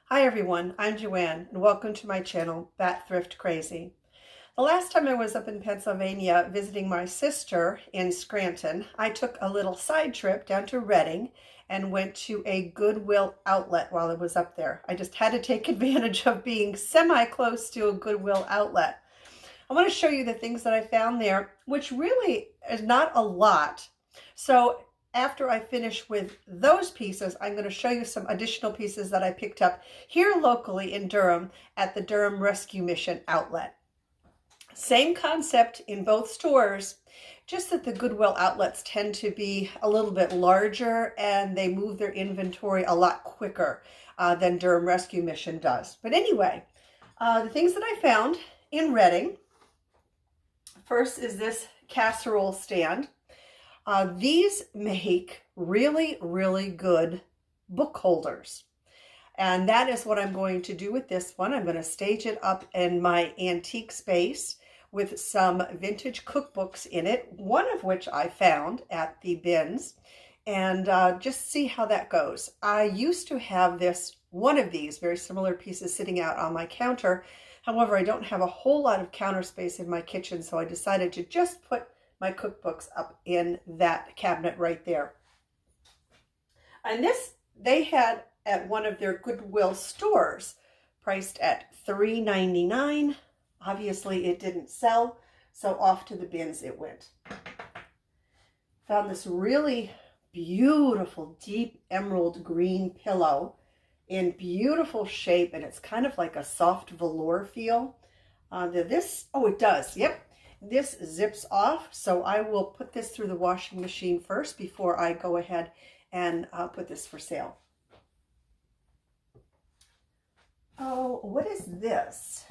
Hi everyone, I'm Joanne and welcome to my channel, Bat Thrift Crazy. The last time I was up in Pennsylvania visiting my sister in Scranton, I took a little side trip down to Reading and went to a Goodwill outlet while I was up there. I just had to take advantage of being semi-close to a Goodwill outlet. I want to show you the things that I found there, which really is not a lot. So after I finish with those pieces, I'm going to show you some additional pieces that I picked up here locally in Durham at the Durham Rescue Mission outlet. Same concept in both stores, just that the Goodwill outlets tend to be a little bit larger and they move their inventory a lot quicker than Durham Rescue Mission does. But anyway, the things that I found in Reading, first is this casserole stand. These make really, really good book holders. And that is what I'm going to do with this one. I'm going to stage it up in my antique space with some vintage cookbooks in it, one of which I found at the bins, and just see how that goes. I used to have one of these very similar pieces sitting out on my counter. However, I don't have a whole lot of counter space in my kitchen, so I decided to just put my cookbooks up in that cabinet right there. And this they had at one of their Goodwill stores, priced at $3.99. Obviously it didn't sell, so off to the bins it went. Found this really beautiful deep emerald green pillow in beautiful shape, and it's kind of like a soft velour feel. It does, yep. This zips off, so I will put this through the washing machine first before I go ahead and put this for sale. Oh, what is this?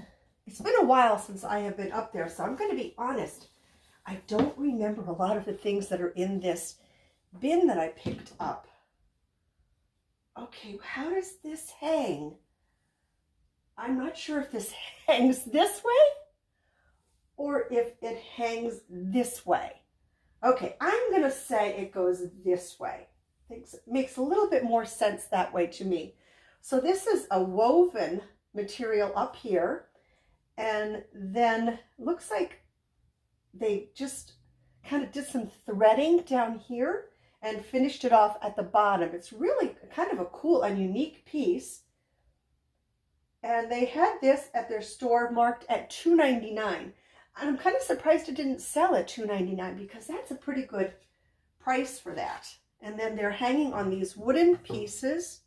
It's been a while since I have been up there, so I'm going to be honest. I don't remember a lot of the things that are in this bin that I picked up. Okay, how does this hang? I'm not sure if this hangs this way or if it hangs this way. Okay, I'm going to say it goes this way. It makes a little bit more sense that way to me. So this is a woven material up here, and then looks like they just kind of did some threading down here and finished it off at the bottom. It's really kind of a cool and unique piece. And they had this at their store marked at $2.99. And I'm kind of surprised it didn't sell at $2.99 because that's a pretty good price for that. And then they're hanging on these wooden pieces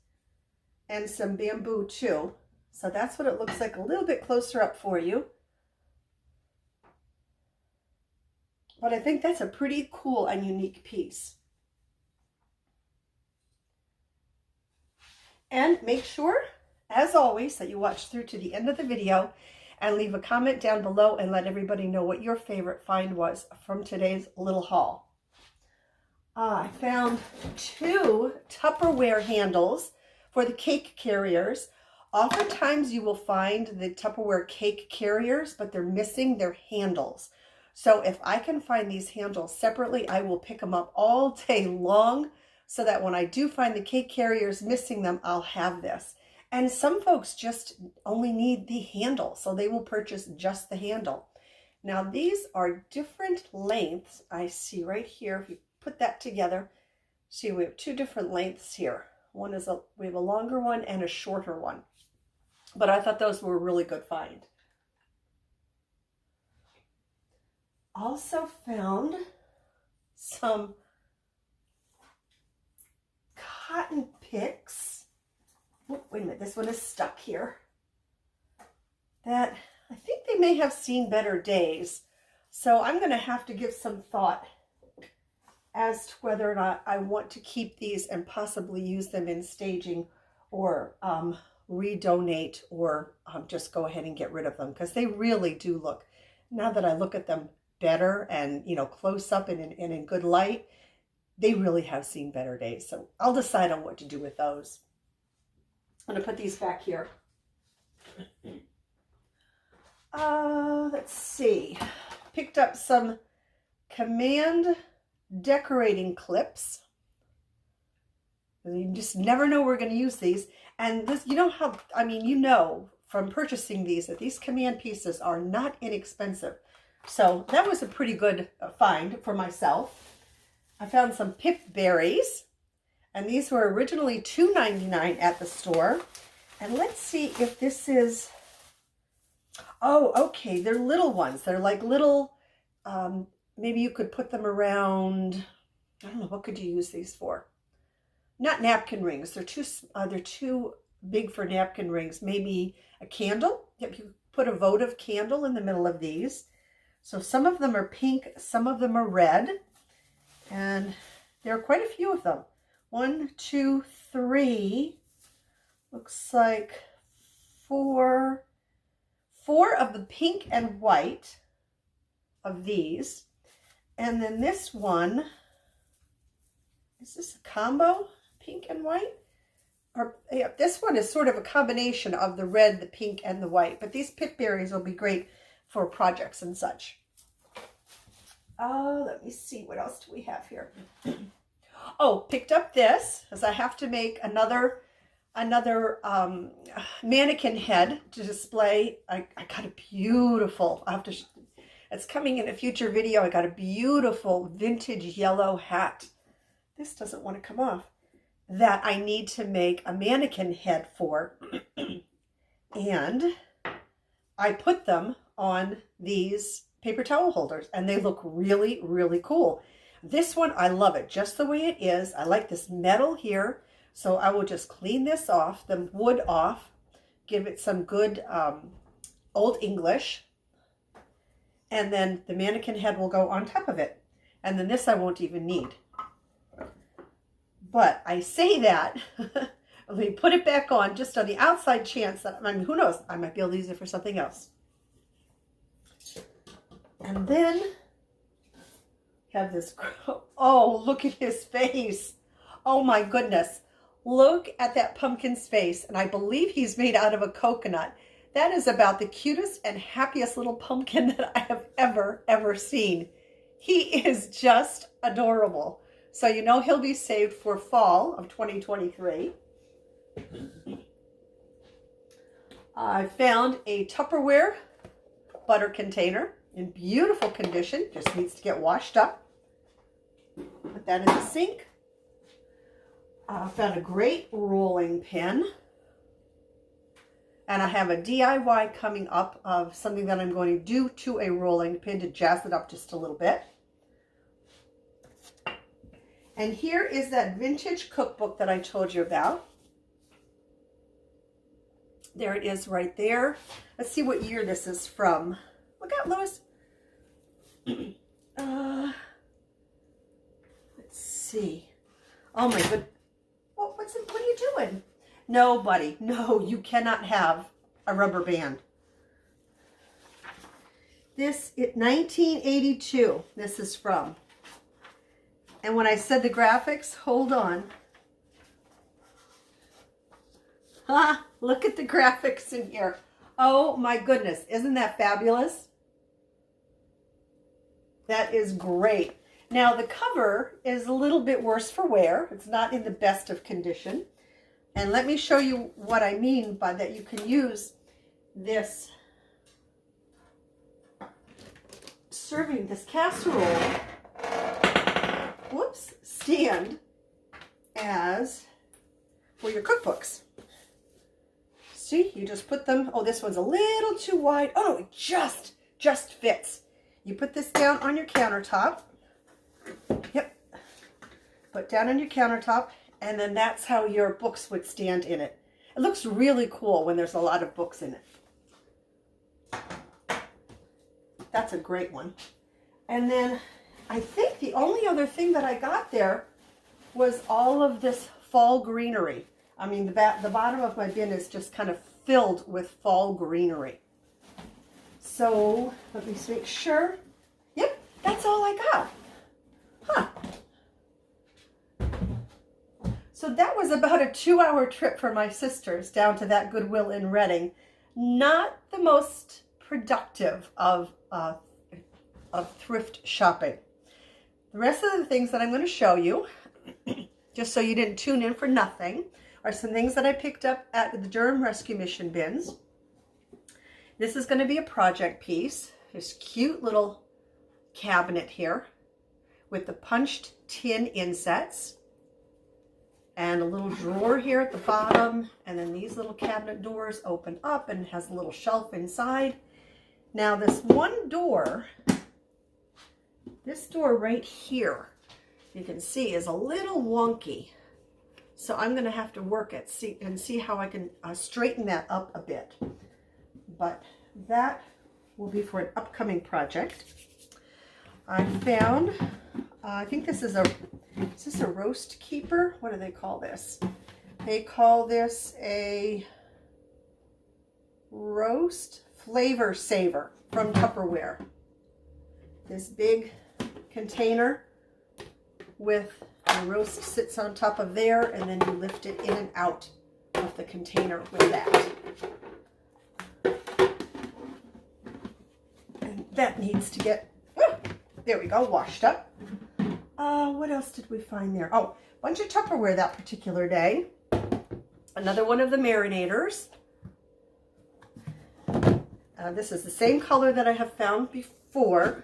and some bamboo too. So that's what it looks like a little bit closer up for you. But I think that's a pretty cool and unique piece. And make sure, as always, that you watch through to the end of the video and leave a comment down below and let everybody know what your favorite find was from today's little haul. I found 2 Tupperware handles for the cake carriers. Oftentimes you will find the Tupperware cake carriers, but they're missing their handles. So if I can find these handles separately, I will pick them up all day long so that when I do find the cake carriers missing them, I'll have this. And some folks just only need the handle, so they will purchase just the handle. Now these are different lengths. I see right here, if you put that together, see we have 2 different lengths here. We have a longer one and a shorter one. But I thought those were a really good find. Also found some cotton picks. Oh, wait a minute, this one is stuck here. That I think they may have seen better days. So I'm going to have to give some thought as to whether or not I want to keep these and possibly use them in staging or redonate or just go ahead and get rid of them, because they really do look, now that I look at them better and close up and in good light, they really have seen better days. So I'll decide on what to do with those. I'm going to put these back here. Let's see. Picked up some Command decorating clips. You just never know we're going to use these. And this, you know how, I mean, you know from purchasing these that these command pieces are not inexpensive. So that was a pretty good find for myself. I found some pip berries, and these were originally $2.99 at the store. And let's see if this is, oh, okay, they're little ones. They're like little, maybe you could put them around, I don't know, what could you use these for? Not napkin rings. They're too big for napkin rings. Maybe a candle. Yep, you put a votive candle in the middle of these. So some of them are pink, some of them are red, and there are quite a few of them. 1, 2, 3, looks like four of the pink and white of these. And then this one, is this a combo? Pink and white? Or yeah, this one is sort of a combination of the red, the pink, and the white. But these pip berries will be great for projects and such. Let me see, what else do we have here? Oh, picked up this, because I have to make another mannequin head to display. I got a beautiful, it's coming in a future video. I got a beautiful vintage yellow hat. This doesn't want to come off. That I need to make a mannequin head for. And I put them on these paper towel holders, and they look really, really cool. This one, I love it just the way it is. I like this metal here, so I will just clean this off, the wood off, give it some good Old English, and then the mannequin head will go on top of it. And then this I won't even need. But I say that, let me put it back on just on the outside chance that, I mean, who knows, I might be able to use it for something else. And then have this, oh, look at his face. Oh my goodness. Look at that pumpkin's face. And I believe he's made out of a coconut. That is about the cutest and happiest little pumpkin that I have ever seen. He is just adorable. So you know he'll be saved for fall of 2023. I found a Tupperware butter container in beautiful condition. Just needs to get washed up. Put that in the sink. I found a great rolling pin. And I have a DIY coming up of something that I'm going to do to a rolling pin to jazz it up just a little bit. And here is that vintage cookbook that I told you about. There it is right there. Let's see what year this is from. Look out, Lois. Let's see. Oh my good. Well, what are you doing? No, buddy. No, you cannot have a rubber band. This is 1982. This is from. And when I said the graphics, hold on. Ah, look at the graphics in here. Oh my goodness. Isn't that fabulous? That is great. Now the cover is a little bit worse for wear. It's not in the best of condition. And let me show you what I mean by that. You can use this this casserole, whoops, stand as for your cookbooks. See, you just put them, oh, this one's a little too wide. Oh, no, it just fits. You put this down on your countertop. Yep. Put down on your countertop, and then that's how your books would stand in it. It looks really cool when there's a lot of books in it. That's a great one. And then I think the only other thing that I got there was all of this fall greenery. I mean, the bottom of my bin is just kind of filled with fall greenery. So let me make sure. Yep, that's all I got. Huh. So that was about a 2-hour trip for my sisters down to that Goodwill in Reading. Not the most productive of thrift shopping. The rest of the things that I'm going to show you, just so you didn't tune in for nothing, are some things that I picked up at the Durham Rescue Mission bins. This is going to be a project piece. This cute little cabinet here with the punched tin insets and a little drawer here at the bottom, and then these little cabinet doors open up and it has a little shelf inside. Now this one door, this door right here, you can see is a little wonky. So I'm going to have to work it and see how I can straighten that up a bit. But that will be for an upcoming project. I found, I think this is a roast keeper? What do they call this? They call this a roast flavor saver from Tupperware. This big container with the roast sits on top of there, and then you lift it in and out of the container with that. And that needs to get, there we go, washed up. What else did we find there? Oh, a bunch of Tupperware that particular day. Another one of the marinators. This is the same color that I have found before.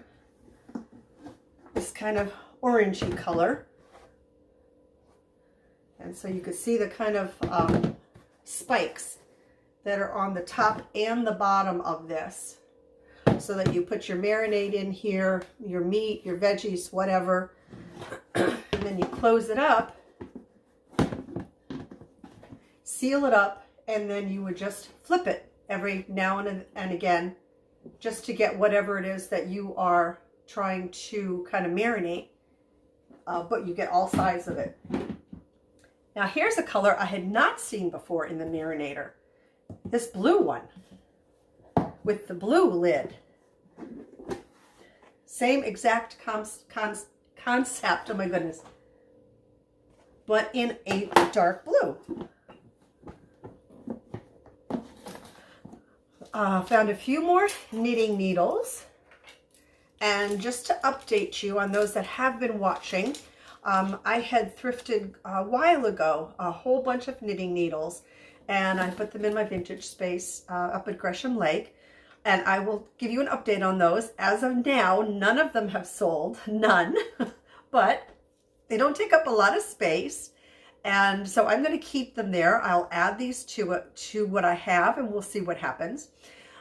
This kind of orangey color. And so you can see the kind of spikes that are on the top and the bottom of this. So that you put your marinade in here, your meat, your veggies, whatever. And then you close it up, seal it up, and then you would just flip it every now and again just to get whatever it is that you are trying to kind of marinate, but you get all sides of it. Now here's a color I had not seen before in the marinator. This blue one with the blue lid. Same exact concept, oh my goodness, but in a dark blue. Found a few more knitting needles, and just to update you on those that have been watching, I had thrifted a while ago a whole bunch of knitting needles, and I put them in my vintage space up at Gresham Lake. And I will give you an update on those. As of now, none of them have sold, none, but they don't take up a lot of space. And so I'm going to keep them there. I'll add these to what I have, and we'll see what happens.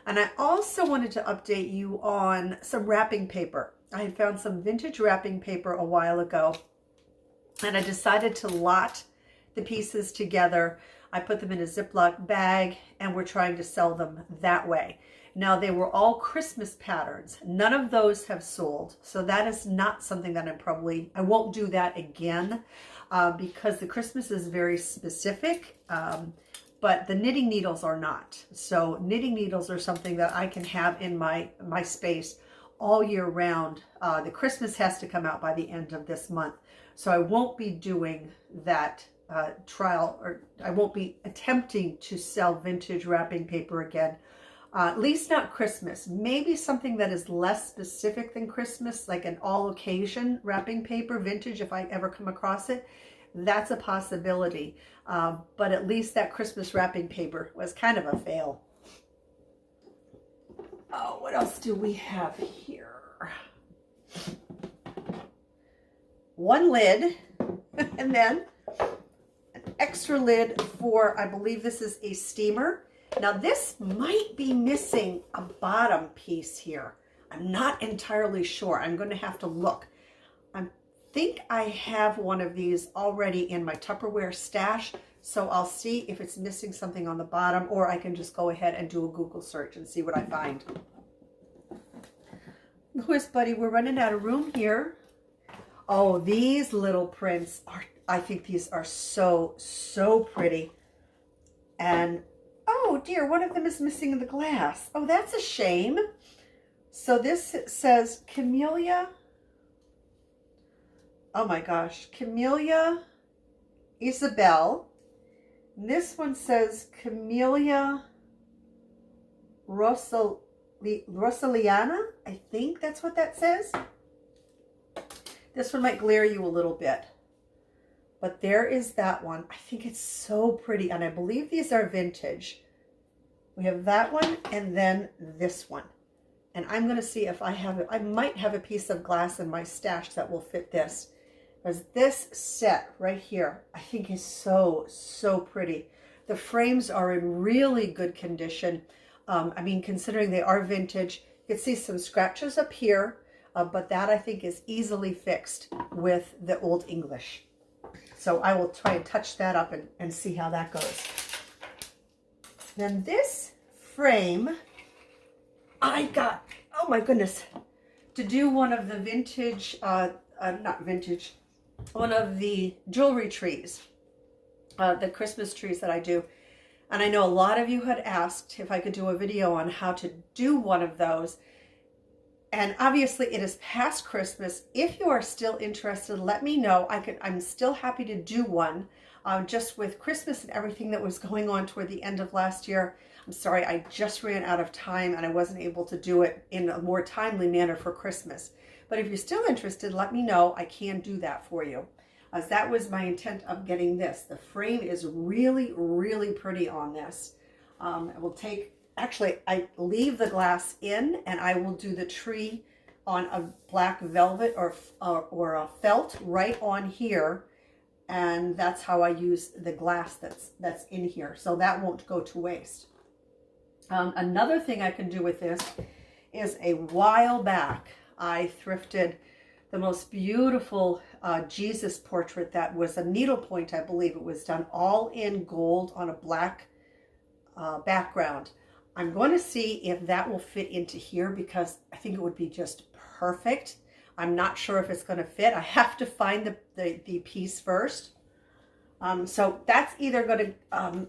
And I also wanted to update you on some wrapping paper. I had found some vintage wrapping paper a while ago, and I decided to lot the pieces together. I put them in a Ziploc bag, and we're trying to sell them that way. Now, they were all Christmas patterns. None of those have sold. So that is not something that I won't do that again because the Christmas is very specific, but the knitting needles are not. So knitting needles are something that I can have in my space all year round. The Christmas has to come out by the end of this month. So I won't be doing that trial, or I won't be attempting to sell vintage wrapping paper again. At least not Christmas. Maybe something that is less specific than Christmas, like an all-occasion wrapping paper, vintage, if I ever come across it. That's a possibility. But at least that Christmas wrapping paper was kind of a fail. Oh, what else do we have here? One lid, and then an extra lid for, I believe this is a steamer. Now this might be missing a bottom piece here. I'm not entirely sure. I'm going to have to look. I think I have one of these already in my Tupperware stash, so I'll see if it's missing something on the bottom, or I can just go ahead and do a Google search and see what I find. Louis, buddy, we're running out of room here. Oh, these little prints are, I think these are so, so pretty. And oh dear, one of them is missing the glass. Oh, that's a shame. So this says Camellia. Oh my gosh, Camellia Isabel. And this one says Camellia Rosaliana. I think that's what that says. This one might glare you a little bit. But there is that one. I think it's so pretty, and I believe these are vintage. We have that one and then this one. And I'm going to see if I might have a piece of glass in my stash that will fit this. Because this set right here, I think is so, so pretty. The frames are in really good condition. I mean, considering they are vintage, you can see some scratches up here, but that I think is easily fixed with the Old English. So I will try and touch that up and see how that goes. Then this frame, I got, oh my goodness, to do one of the vintage, not vintage, one of the jewelry trees, the Christmas trees that I do. And I know a lot of you had asked if I could do a video on how to do one of those. And obviously it is past Christmas. If you are still interested, let me know. I'm still happy to do one. Just with Christmas and everything that was going on toward the end of last year, I'm sorry, I just ran out of time and I wasn't able to do it in a more timely manner for Christmas. But if you're still interested, let me know. I can do that for you. As that was my intent of getting this. The frame is really, really pretty on this. I will take, actually, I leave the glass in and I will do the tree on a black velvet or a felt right on here. And that's how I use the glass that's in here. So that won't go to waste. Another thing I can do with this is a while back, I thrifted the most beautiful Jesus portrait that was a needlepoint, I believe. It was done all in gold on a black background. I'm going to see if that will fit into here because I think it would be just perfect. I'm not sure if it's going to fit. I have to find the piece first. So that's either going to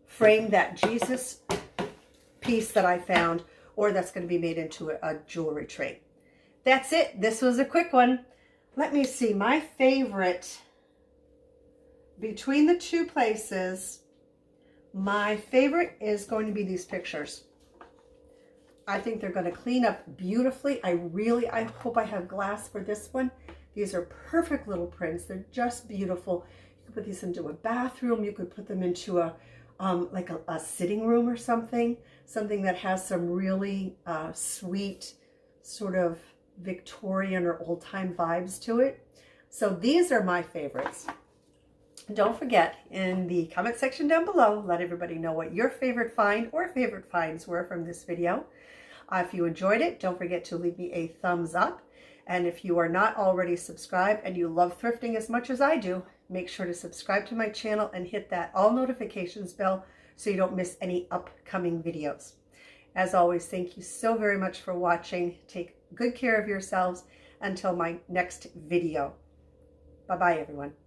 frame that Jesus piece that I found, or that's going to be made into a jewelry tray. That's it. This was a quick one. Let me see. My favorite, between the two places, my favorite is going to be these pictures. I think they're going to clean up beautifully. I hope I have glass for this one. These are perfect little prints. They're just beautiful. You could put these into a bathroom. You could put them into a like a sitting room or something that has some really sweet sort of Victorian or old-time vibes to it. So these are my favorites. Don't forget, in the comment section down below, let everybody know what your favorite find or favorite finds were from this video. If you enjoyed it, don't forget to leave me a thumbs up. And if you are not already subscribed and you love thrifting as much as I do, make sure to subscribe to my channel and hit that all notifications bell so you don't miss any upcoming videos. As always, thank you so very much for watching. Take good care of yourselves until my next video. Bye-bye, everyone.